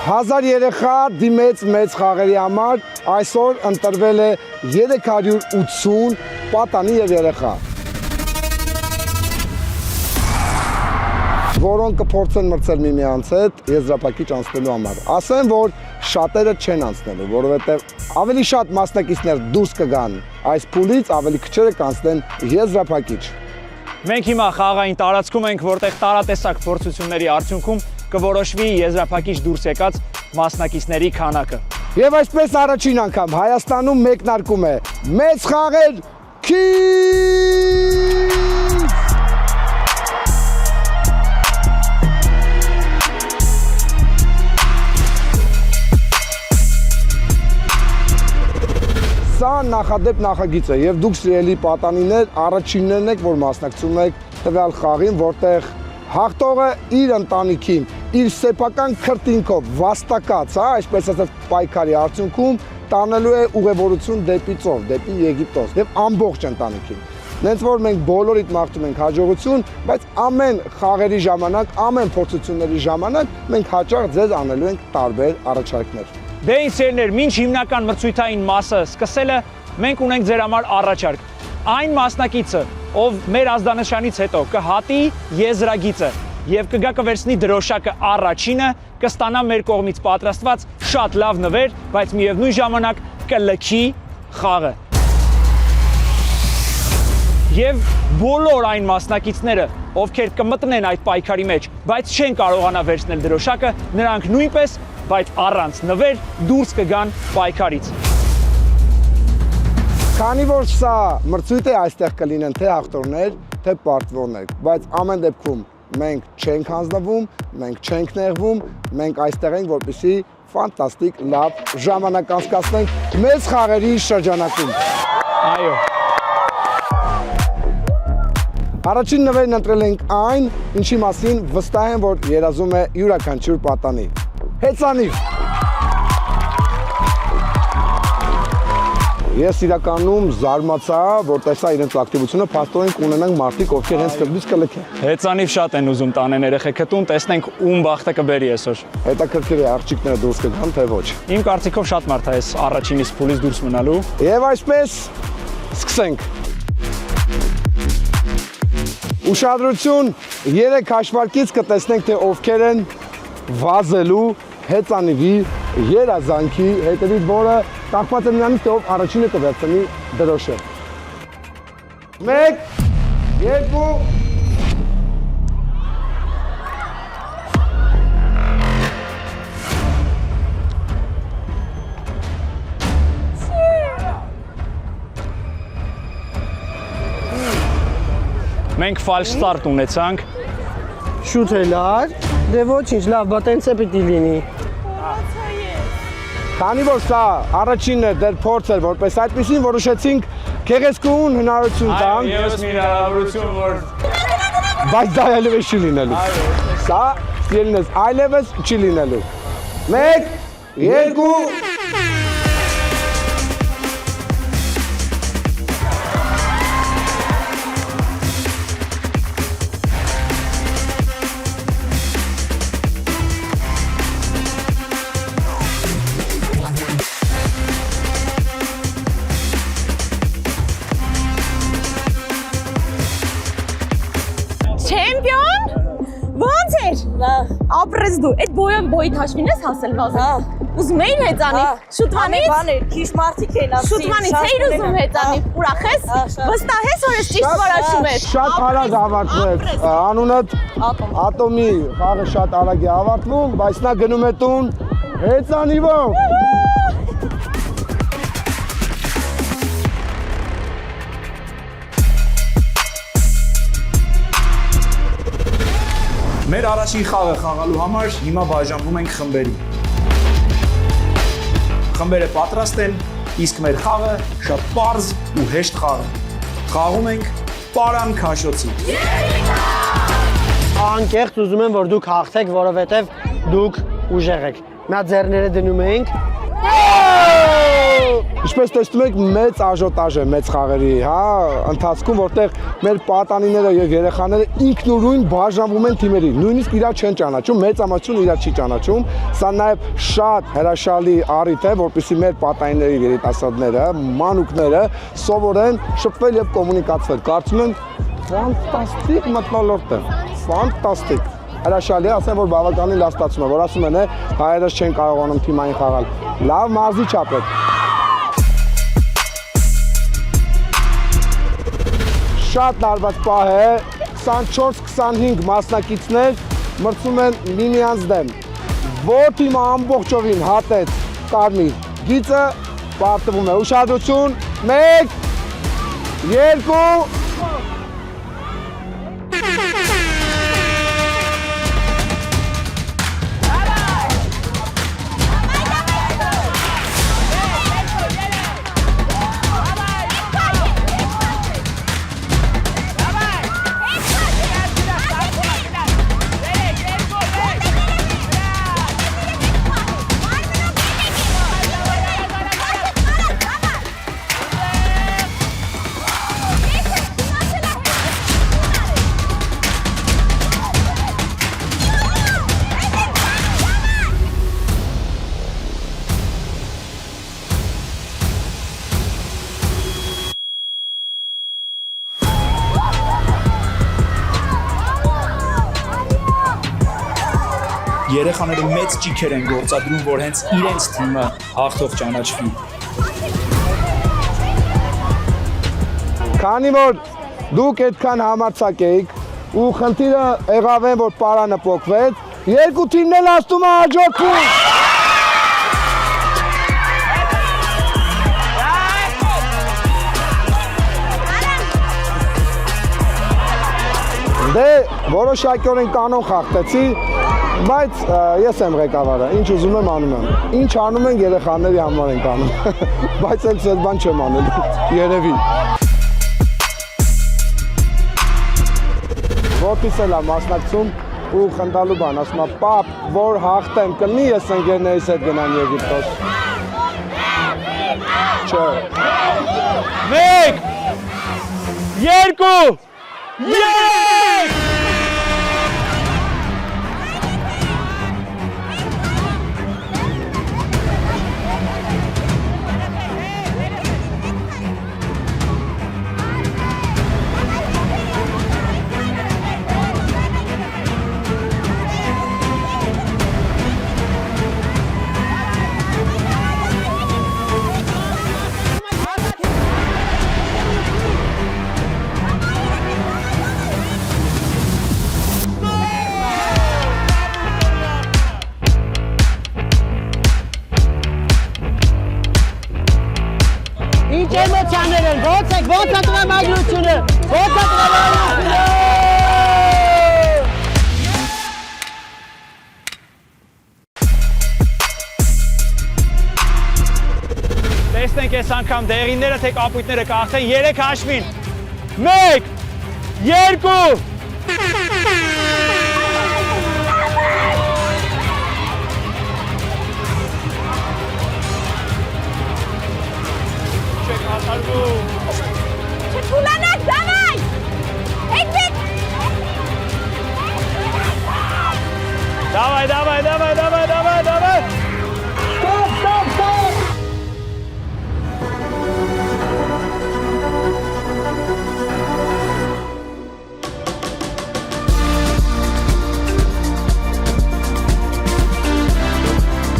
1000 երեխա դիմեց մեծ խաղերի համար, այսօր ընտրվել է 380 պատանի եւ երեխա, որոնք կփորձեն մրցել միմյանց հետ եզրափակիչ անցնելու համար։ Ասեմ, որ շատերը չեն անցնելու, որովհետև ավելի շատ մասնակիցներ դուրս կգան այս փուլից, ավելի քչերը կանցնեն եզրափակիչ։ Մենք հիմա խաղային տարածքում ենք, որտեղ տարատեսակ փորձությունների արդյունքում կորոշվի եզրափակիչ դուրս եկած մասնակիցների քանակը։ Եվ այսպես առաջին անգամ Հայաստանում մեկնարկում է մեծ խաղեր Սա նախադեպ նախագիծ է եւ դուք սիրելի պատանիներ առաջիններն եք, որ մասնակցում եք տվյալ խաղին, որտեղ հաղթողը իր ընտանիքին, իր սեփական քրտինքով վաստակած, այսպես ասած պայքարի արդյունքում տանելու է ուղևորություն դեպի ծով, դեպի Եգիպտոս եւ ամբողջ ընտանիքին։ Նենց որ մենք բոլորիդ մաղթում ենք հաջողություն, բայց ամեն խաղերի ժամանակ, ամեն փորձությունների ժամանակ մենք հաճախ ձեզ անելու ենք տարբեր առաջարկներ։ Դե ինձ սերներ, մինչ հիմնական մրցույթային մասը սկսելը, մենք ունենք ձեր համար առաջարկ։ Այն մասնակիցը, ով մեր ազդանշանից հետո կհատի եզրագիծը եւ կգա կվերցնի դրոշակը առաջինը, կստանա մեր կողմից պատրաստված շատ լավ նվեր, բայց միևնույն ժամանակ կլքի խաղը։ Եվ բոլոր այն մասնակիցները, ովքեր կմտնեն այդ պայքարի մեջ, բայց չեն կարողանա վերցնել դրոշակը, նրանք նույնպես, բայց առանց նվեր դուրս կգան պայքարից։ Քանի որ սա մրցույթ է, այստեղ կլինեն թե հաղթողներ, թե պարտվողներ, բայց ամեն դեպքում մենք չենք հանձնվում, մենք չենք նեղվում, մենք այստեղ ենք, որպեսզի ֆանտաստիկ լավ ժամանակ անցկացնենք մեծ խաղերի շրջանակում։ Այո։ Առաջին նվերն ընտրել ենք այն, ինչի մասին վստահ եմ, որ երազում է յուրաքանչյուր պատանի։ Հեծանիվ։ Ես իրականում զարմացա, որ տեսա իրենց ակտիվությունը, փաստորեն կունենանք մարդիկ, ովքեր հենց սկզբից կլքեն։ Հեծանիվ շատ են ուզում տանեն երեխեքը տուն, տեսնենք ում բախտը կբերի այսօր։ Հետաքրքիր է աղջիկները դուրս կգան, թե ոչ։ Իմ կարծիքով շատ մարդ է այս առաջինից փուլից դուրս մնալու։ Եվ այսպես սկսենք։ Ուշադրություն, 3 հաշվարկից կտեսնենք, թե ովքեր են վազելու հեծանիվի երազանքի հետևից, որը կախված է նրանից, թե ով առաջինը կվերցնի դրոշը։ 1, 2 Մենք ֆալշ ստարտ ունեցանք։ Շուտ ելար, դե ոչինչ, լավ, բա տենց է պիտի լինի։ Քանի որ սա առաջինը դեռ փորձ էր, որպես այդպեսին որոշեցինք գեղեցկուն հնարավորություն տանք։ Այո, ես մի հնարավորություն, որ Բայց դա այլևս չի լինելու։ Սա սիրելինս այլևս չի լինելու։ 1, 2 Չեմպիոն։ Ո՞նց էր։ Ապրես դու, այդ բոյին հաշվին ես հասել վազել։ Ուզում էիր հեծանիվ։ Շուտվանից։ Բաներ, քիչ մարդիկ են ասի։ Շուտվանից էիր ուզում հեծանիվ։ Ուրախ ես։ Վստահ ես, որ ես ճիշտ որոշում ես։ Շատ արագ ավարտվեց։ Անունդ Ատոմի խաղը շատ արագ է ավարտվում, բայց նա գնում է տուն հեծանիվով։ մեր առաջին խաղը խաղալու համար հիմա բաժանվում ենք խմբերի։ Խմբերը պատրաստ են, իսկ մեր խաղը շատ պարզ ու հեշտ խաղ է։ Խաղում ենք Պարան Քաշոցի։ Անկեղծ ուզում եմ, որ դուք հաղթեք, որովհետև դուք ուժեղ եք։ Նա ձեռները դնում ենք։ Ինչպես տեսնում եք, մեծ աժոտաժ է մեծ խաղերի, հա, ընթացքում, որտեղ մեր պատանիները եւ երեխաները ինքնուրույն բաժանվում են թիմերի, նույնիսկ իրար չեն ճանաչում, մեծամասնություն իրար չի ճանաչում, սա նաեւ շատ հրաշալի առիթ է, որպեսզի մեր պատանիների երիտասարդները, մանուկները սովորեն շփվել եւ կոմունիկացվել։ Կարծում եմ ֆանտաստիկ մթնոլորտ է, ֆանտաստիկ։ Հրաշալի է, ասեմ, որ բավականին լավ ստացվում է, որ ասում են, հայերս չեն կարողանում թիմային խաղալ։ Լավ մարզիչ է պետք։ Շատ լարված պահ է, 24-25 մասնակիցներ մրցում են միմյանց դեմ։ Որ թիմը ամբողջովին հատեց կարմիր գիծը, պարտվում է ուշադրություն, 1, 2, Երեխաները մեծ ճիքեր են գործադրում, որ հենց իրենց թիմը հաղթող ճանաչվի։ Քանի որ դուք այդքան համարձակ եք ու խնդիրը եղավ են, որ պարանը փոկվեց, երկու թիմն էլ աստում է հաջողություն։ Դե որոշակիորեն կանոն խախտեցի, բայց ես եմ ղեկավարը, ինչ ուզում եմ անում եմ։ Ինչ անում են երեխաների համար ենք անում, բայց էլ սետ բան չեմ անել, երևի։ Ոտիս էլ է մասնակցում ու խնդալու բան, ասում է, պապ, որ հաղթեմ, կլնի ես ընկերներիս հետ գնամ Եգիպտոս։ Չէ։ 1, 2, 3! Ինչ էմոցիաներ են, ո՞նց է տվեմ այլությունը, ո՞նց է տվեմ այլությունը։ Տեսնենք այս անգամ դեղինները թե կապույտները կախեն 3 հաշվին։ 1, 2, Չթուլանաք, դավայ! Եկեք! Давай! Stop!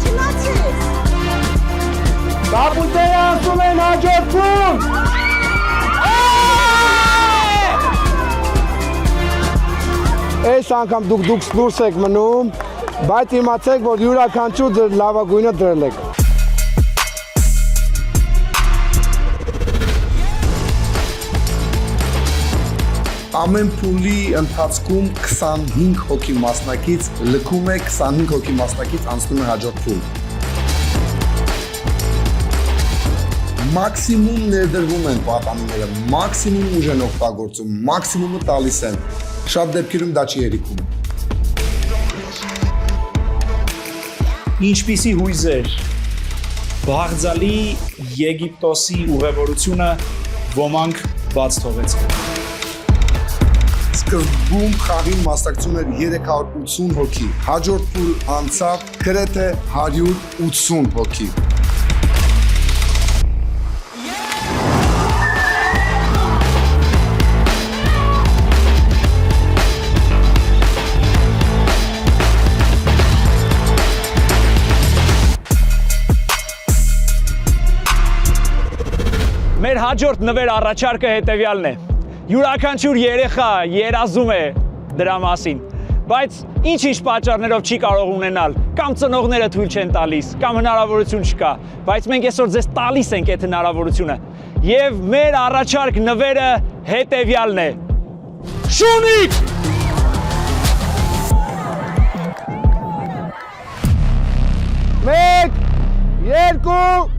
Չնացես! Կապույտները ասում են հաջողություն։ Այս անգամ դուք դուրս եք մնում, բայց իմացեք, որ յուրաքանչյուր ձեր լավագույնը դրել եք։ Ամեն փուլի ընթացքում 25 հոգի մասնակից լքում է, 25 հոգի մասնակից անցնում է հաջորդ փուլ։ Մաքսիմում ներդրվում են պատանիները, մաքսիմում ուժ են օգտագործում, մաքսիմումը տալիս են։ Շատ դեպքերում դա չի երիքում։ Ինչպիսի հույզեր, Բաղձալի Եգիպտոսի ուղևորությունը ոմանք բաց թողեցին։ Սկզբում խաղին մասնակցում էր 380 հոգի, հաջորդ փուլ անցավ գրեթե 180 հոգի։ Մեր հաջորդ նվեր առաջարկը հետևյալն է։ Յուրաքանչյուր երեխա երազում է դրա մասին, բայց ինչ-ինչ պատճառներով չի կարող ունենալ, կամ ծնողները թույլ չեն տալիս, կամ հնարավորություն չկա, բայց մենք այսօր ձեզ տալիս ենք այդ հնարավորությունը։ Եվ մեր առաջարկ նվերը հետևյալն է։ Շունիկ! Մեկ, երկու,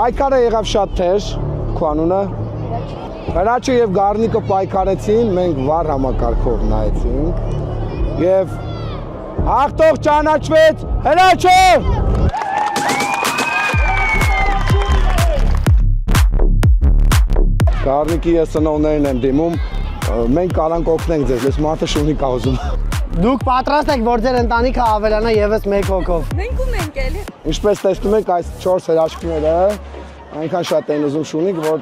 պայքարը եղավ շատ թեժ, քո անունը։ Հրաչը եւ Գառնիկը պայքարեցին, մենք վառ համակարգով նայեցինք եւ հաղթող ճանաչվեց Հրաչը։ Գառնիկի ես ծնողներն եմ դիմում, մենք կարանք օգնենք ձեզ, ես մարդը շունիկ ա ուզում։ Դուք պատրաստ եք, որ ձեր ընտանիքը ավելանա եւս մեկ հոգով։ Մենք ունենք էլի։ Ինչպես տեսնում եք, այս 4 հրաշքները այնքան շատ են ուզում շունիկ, որ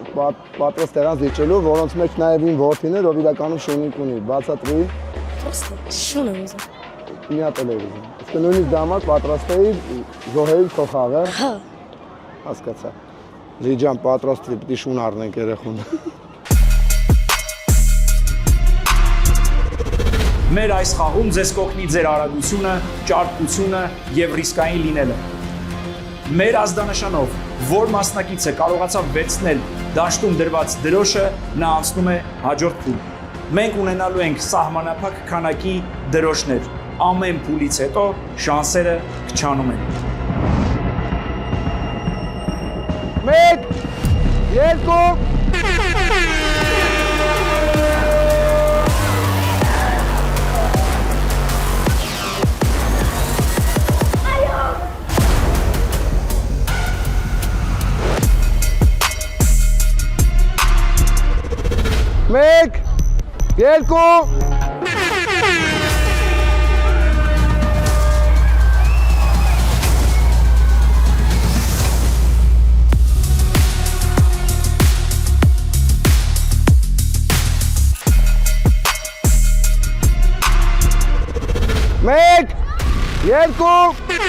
պատրաստ եղան զիջելու, որոնց մեջ նաև իմ որդին էր, որ իրականում շունիկ ունի։ Բացատրի։ Շուն եմ ուզում։ Մի հատ էլ էր ուզում։ Իսկ նույնիսկ դա համար պատրաստ էի զոհել քո խաղը։ Հա։ Հասկացա։ Զիջան պատրաստ է, պիտի շուն առնենք երեխուն։ Մեր այս խաղում ձեզ կօգնի ձեր արագությունը, ճարպկությունը եւ ռիսկային լինելը։ Մեր ազդանշանով, որ մասնակիցը կարողացավ վերցնել դաշտում դրված դրոշը, նա անցնում է հաջորդ փուլ։ Մենք ունենալու ենք սահմանափակ քանակի դրոշներ։ Ամեն փուլից հետո շանսերը քչանում են։ 1, 2, մեկ, երկու, մեկ, երկու,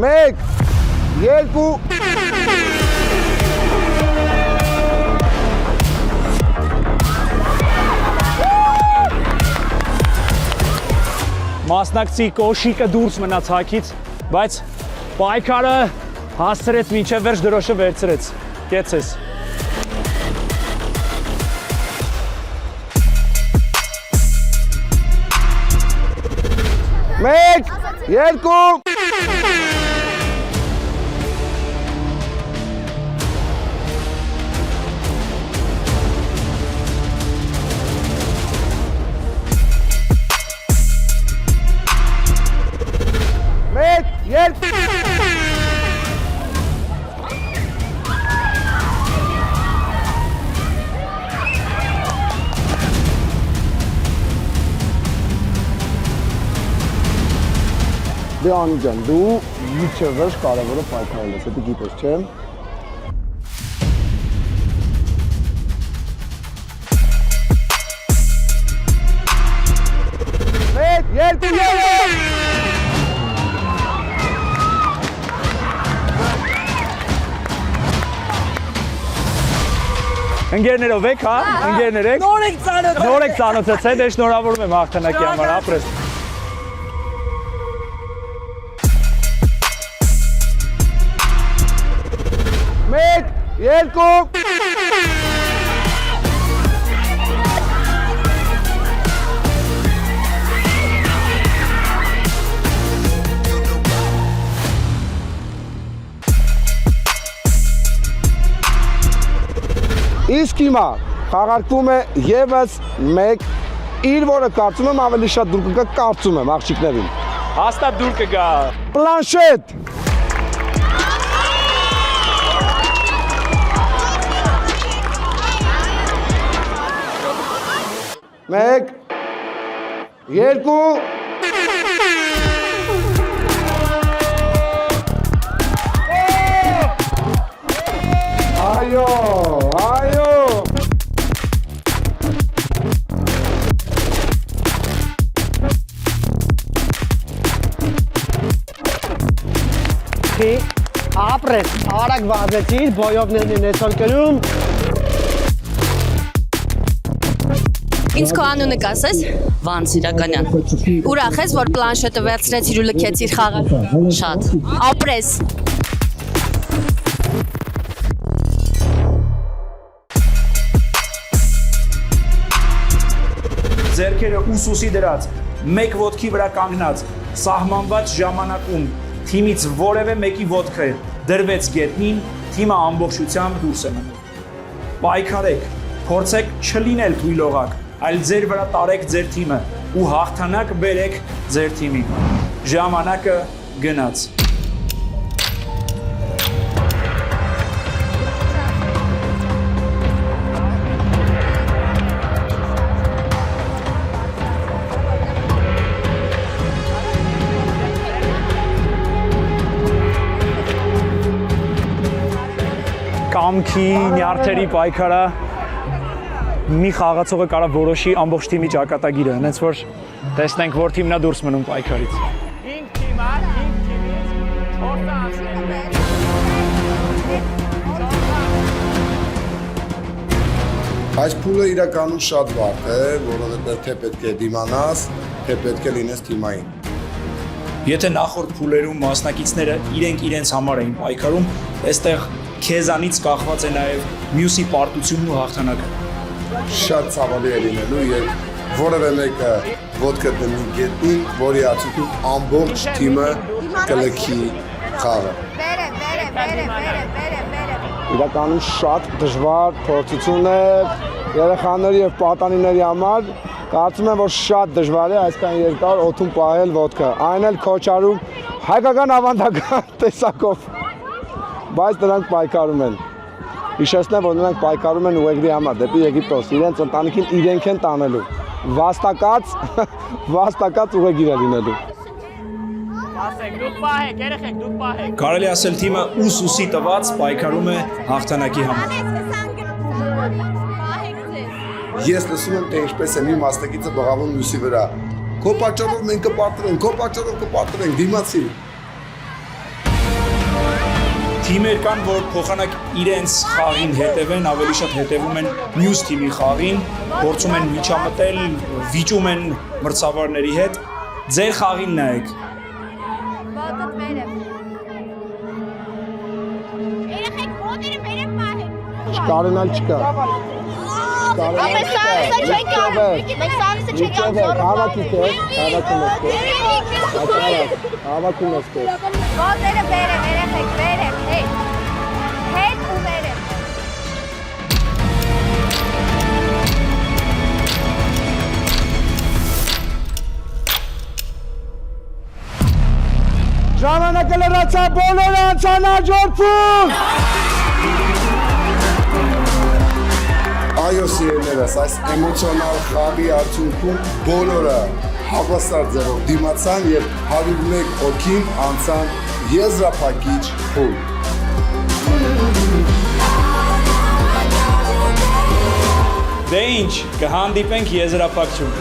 մեկ, երկու, Մասնակցի կոշիկը դուրս մնաց հակից, բայց պայքարը հասցրեց մինչև վերջ դրոշը վերցրեց։ Կեցես։ մեկ, երկու, մեկ, երկու, դե անի ջան, դու միջև վերջ կարևորը պայքարել ես, հետո գիտես, չէ՞։ Մեկ, երկու, երեք, Ընկերներով եք, հա? Ընկերներ եք։ Նոր եք ծանոթ։ Նոր եք ծանոթացել, դե շնորհավորում եմ հաղթանակի համար, ապրես։ Մեկ, երկու։ Իսկ հիմա խաղարկվում է եւս մեկ իր որը կարծում եմ ավելի շատ դուր կգա կարծում եմ աղջիկներին։ Հաստատ դուր կգա։ Պլանշետ։ Մեկ, երկու, այո, այո։ Ապրես, արագ վազեցիր, բոյովներն այսօր կրում։ Ինձ քո անունը կասես։ Վան Սիրականյան։ Ուրախ ես, որ պլանշետը վերցրեցիր ու լքեցիր խաղը։ Շատ։ Ապրես։ Ձեռքերը ուսուսի դրած, մեկ ոտքի վրա կանգնած, սահմանված ժամանակում թիմից որևէ մեկի ոտքը դրվեց գետնին, թիմը ամբողջությամբ դուրս է մնում։ Պայքարեք, փորձեք չլինել թույլողակ, այլ ձեր վրա տարեք ձեր թիմը ու հաղթանակ բերեք ձեր թիմին։ Ժամանակը գնաց։ Կամքի, նյարդերի պայքարա մի խաղացողը կարա որոշի ամբողջ թիմի ճակատագիրը, հենց որ տեսնենք, որ թիմն է դուրս մնում պայքարից։ 5 թիմ է, 5 թիմից 4-ը անցնել է։ Այս փուլը իրականում շատ բարդ է, որովհետև թե պետք է դիմանաս, թե պետք է լինես թիմային։ Եթե նախորդ փուլերում մասնակիցները իրենց համար էին պայքարում, այստեղ քեզանից կախված է նաև մյուսի պարտությունն ու հաղթանակը։ Շատ ցավալի է լինելու եւ որևէ մեկը ոտքը դնի գետնին, որի արդյունքում ամբողջ թիմը կլքի խաղը։ Իրականում շատ դժվար փորձություն է երեխաների եւ պատանիների համար։ Կարծում եմ, որ շատ դժվար է այսքան երկար օդում պահել ոտքը, այն էլ քոչարում հայկական ավանդական տեսակով։ Բայց նրանք պայքարում են։ Հիշեցնեմ, որ նրանք պայքարում են ուղեգրի համար դեպի Եգիպտոս, իրենց ընտանիքին իրենք են տանելու։ Վաստակած ուղեգիր է լինելու։ Ասեք, դուք պահեք, երեխեք, դուք պահեք։ Կարելի ասել թիմը ուսուսի տված պայքարում է հաղթանակի համար։ Ես լսում եմ, թե ինչպես է մի մասնակիցը բղավում մյուսի վրա։ Քո պատճառով մենք կպարտվենք, քո պատճառով կպարտվենք, դիմացի։ Թիմեր կան, որ փոխանակ իրենց խաղին հետևեն, ավելի շատ հետևում են մյուս թիմի խաղին, փորձում են միջամտել, վիճում են մրցավարների հետ։ Ձեր խաղին նայեք։ Երեխեք ոտերը վերև պահեք։ Չկարենալ չկա։ Ամեն սարսը չեք անում։ Մենք սարսը չեք անում։ Հավաքում ես կես։ Ոտերը վերև, երեխեք վերև, հետ ու վերև։ Ժամանակը լրացա, բոլորը անցան հաջորդում։ Այո, սիրելիներս, այս էմոցիոնալ խաղի արդյունքում բոլորը հավասար ձևով դիմացան եւ 101 հոգին անցան եզրափակիչ փուլ։ Դե ինչ, կհանդիպենք եզրափակչում։